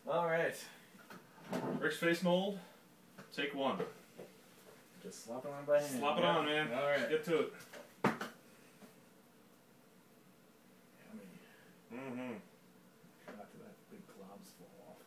Alright. Rick's face mold, take one. Just slop it on by hand. Slop it on, man. Alright. Get to it. Mm-hmm. Try not to let big globs fall off.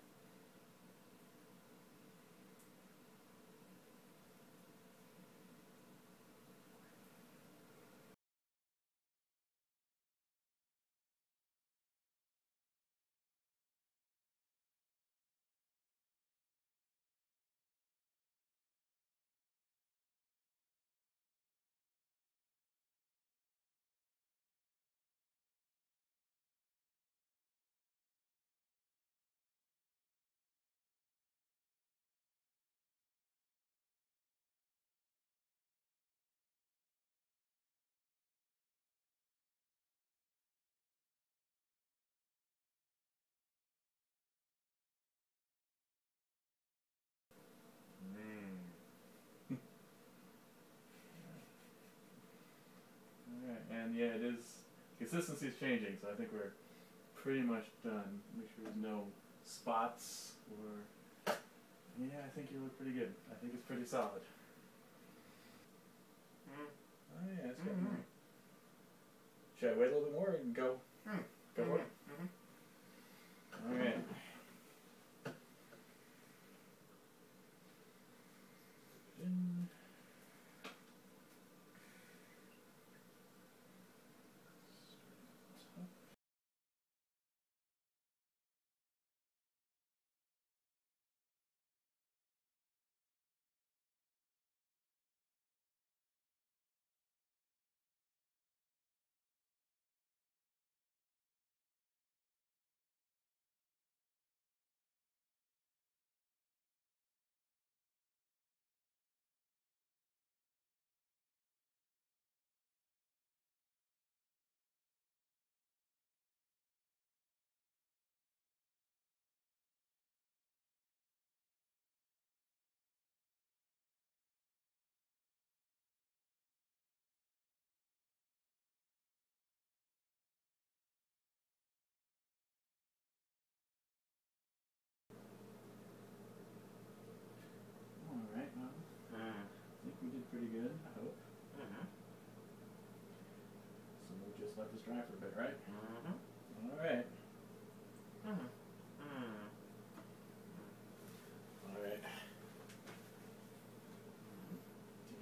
And yeah, it is, consistency is changing, so I think we're pretty much done. Make sure there's no spots or, yeah, I think you look pretty good. I think it's pretty solid. Oh yeah, it's good. Should I wait a little bit more and go? Go for it? Alright. Alright, well, I think we did pretty good, I hope. So we'll just let this dry for a bit, right? Alright. Alright.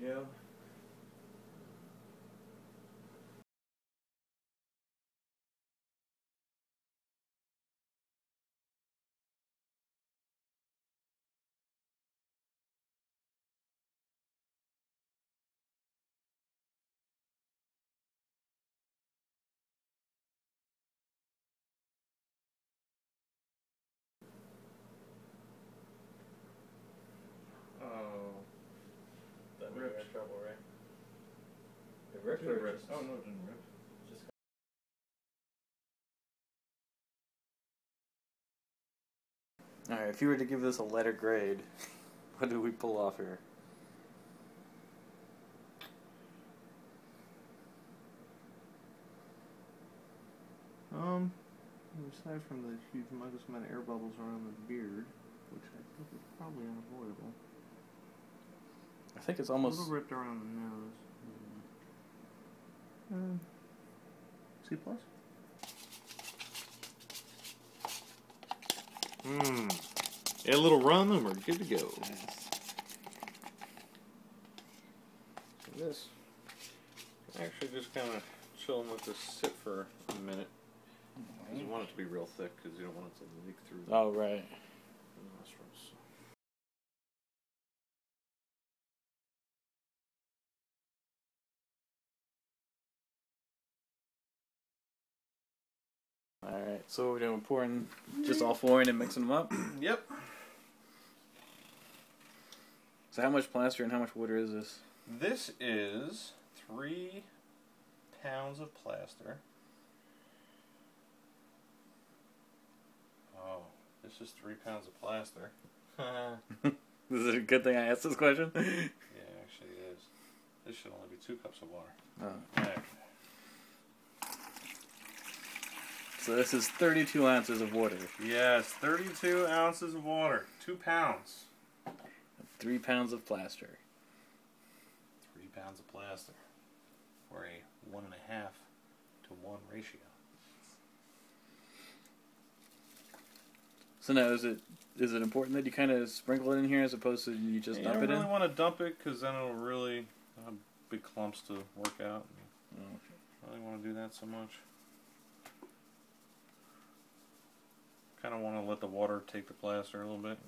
To go. Oh. That Ripped. we had trouble, right? It ripped It or ripped. just... Oh no, it didn't rip. Just Alright, if you were to give this a letter grade, what do we pull off here? Aside from the huge humongous amount of air bubbles around the beard, which I think is probably unavoidable. I think it's A almost... little ripped around the nose. C plus? A little rum and we're good to go. So this, actually just kind of chill and let this sit for a minute. You want it to be real thick because you don't want it to leak through the Oh, right. nostrils. Alright, so what we're doing, pouring just all four in and mixing them up? Yep. So how much plaster and how much water is this? This is 3 pounds of plaster. Oh, this is 3 pounds of plaster. This is a good thing I asked this question? Yeah, actually it is. This should only be 2 cups of water. Oh. There. So this is 32 ounces of water. Yes, 32 ounces of water. 2 pounds. 3 pounds of plaster. 3 pounds of plaster. Or a 1.5 to 1 ratio. So now, is it important that you kind of sprinkle it in here as opposed to you just dump it in? I don't really want to dump it because then it'll really have big clumps to work out. Oh, okay. I don't really want to do that so much. Kind of want to let the water take the plaster a little bit.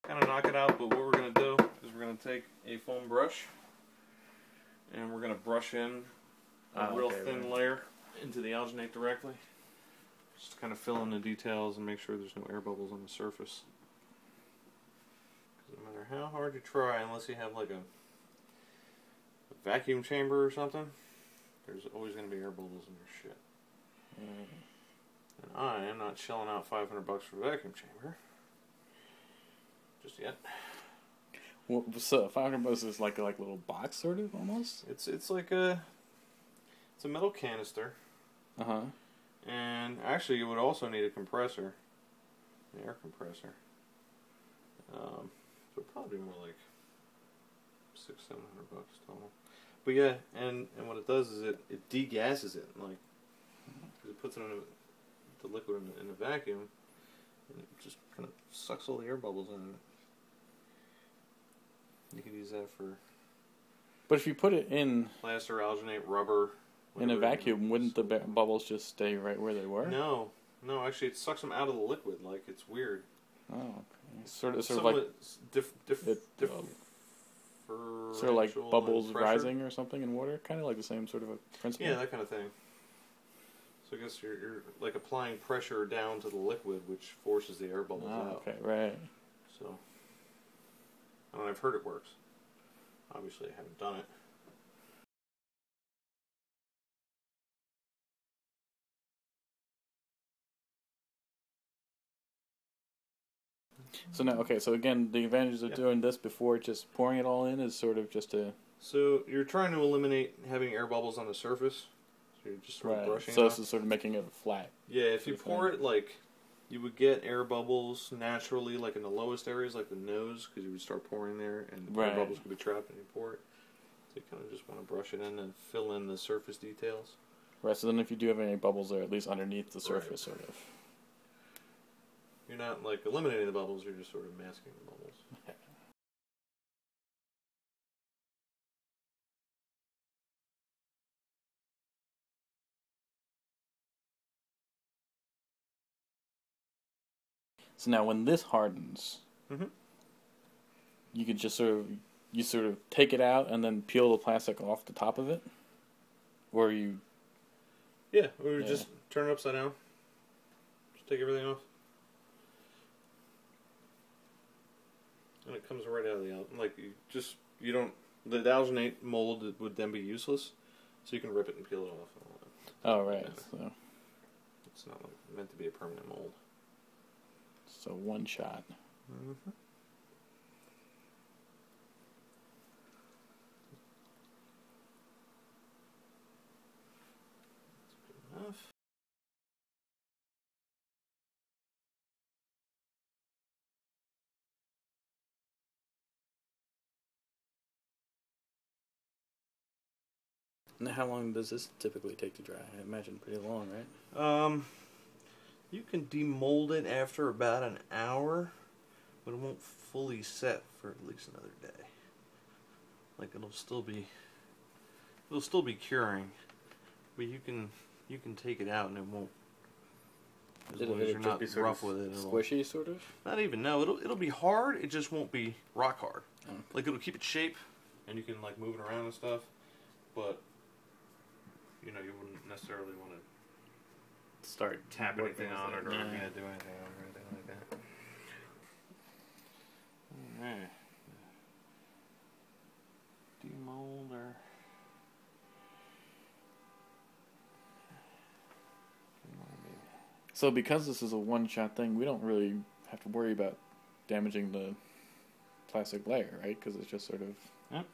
Kind of knock it out, but what we're going to do is we're going to take a foam brush and we're going to brush in a real thin layer into the alginate directly. Just to kind of fill in the details and make sure there's no air bubbles on the surface. Because no matter how hard you try, unless you have like a vacuum chamber or something, there's always going to be air bubbles in your shit. And I am not shelling out $500 for a vacuum chamber. Just yet. Well, so $500 is like a little box, sort of, almost. It's like a metal canister. And actually, you would also need a compressor, an air compressor. So it'd probably be more like $600-700 total. But yeah, and what it does is it degasses it, like it puts it in the liquid in a vacuum, and it just kind of sucks all the air bubbles in it. You could use that for. But if you put it in plaster, alginate, rubber. In a vacuum, wouldn't the bubbles just stay right where they were? No, actually, it sucks them out of the liquid. Like, it's weird. Oh, okay. Sort of like sort of like bubbles rising or something in water, kind of like the same sort of a principle. Yeah, that kind of thing. So I guess you're like applying pressure down to the liquid, which forces the air bubbles out. Okay, right. So, I've heard it works. Obviously, I haven't done it. So now, okay, so again, the advantages of doing this before just pouring it all in is sort of just to... So you're trying to eliminate having air bubbles on the surface. So you're just sort of brushing so it this is sort of making it flat. Yeah, if you pour it, like, you would get air bubbles naturally, like in the lowest areas, like the nose, because you would start pouring there, and air bubbles could be trapped when you pour it. So you kind of just want to brush it in and fill in the surface details. Right, so then if you do have any bubbles, they're at least underneath the surface, sort of. You're not, like, eliminating the bubbles, you're just sort of masking the bubbles. So now when this hardens, you could just sort of take it out and then peel the plastic off the top of it? Or you... Yeah, or just turn it upside down. Just take everything off. And it comes right out of the alginate. Like, you don't... The alginate mold would then be useless, so you can rip it and peel it off. And all that. Oh, right. So it's not meant to be a permanent mold. So one shot. That's good enough. Now, how long does this typically take to dry? I imagine pretty long, right? You can demold it after about an hour, but it won't fully set for at least another day. Like, it'll still be curing, but you can take it out and it won't. As long as you're not rough with it, squishy, sort of. Not even. No, it'll be hard. It just won't be rock hard. Okay. Like, it'll keep its shape, and you can like move it around and stuff, but you wouldn't necessarily want to Start tap working anything on with it or Yeah. do anything on it or anything like that. Alright. Demold or... So because this is a one-shot thing, we don't really have to worry about damaging the plastic layer, right? Because it's just sort of... Yep.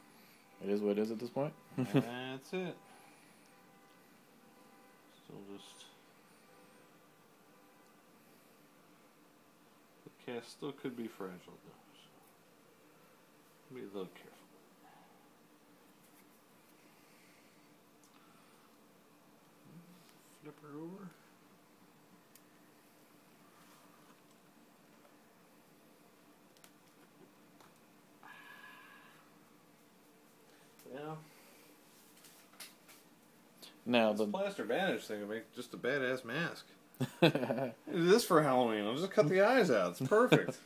It is what it is at this point. That's it. Still just... The cast still could be fragile though, so be a little careful. Flip her over. Yeah. Now This the plaster bandage thing will make just a badass mask. Do this for Halloween. I'll just cut the eyes out. It's perfect.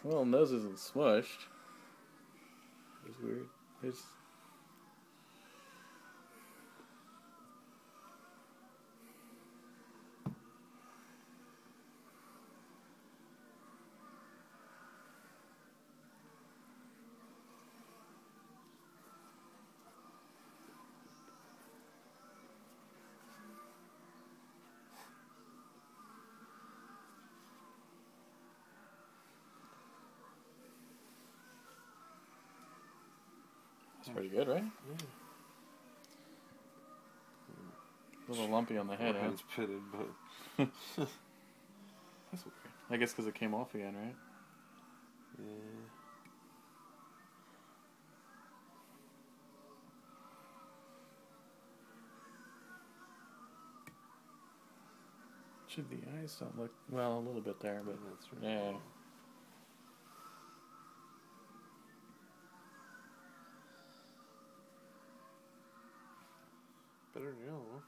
well, nose isn't smushed. It's weird. It's pretty good, right? Yeah. A little lumpy on the head, huh? Forehead's pitted, but That's weird. I guess because it came off again, right? yeah. Should the eyes don't look well a little bit there, but That's right. yeah. Better than the other one.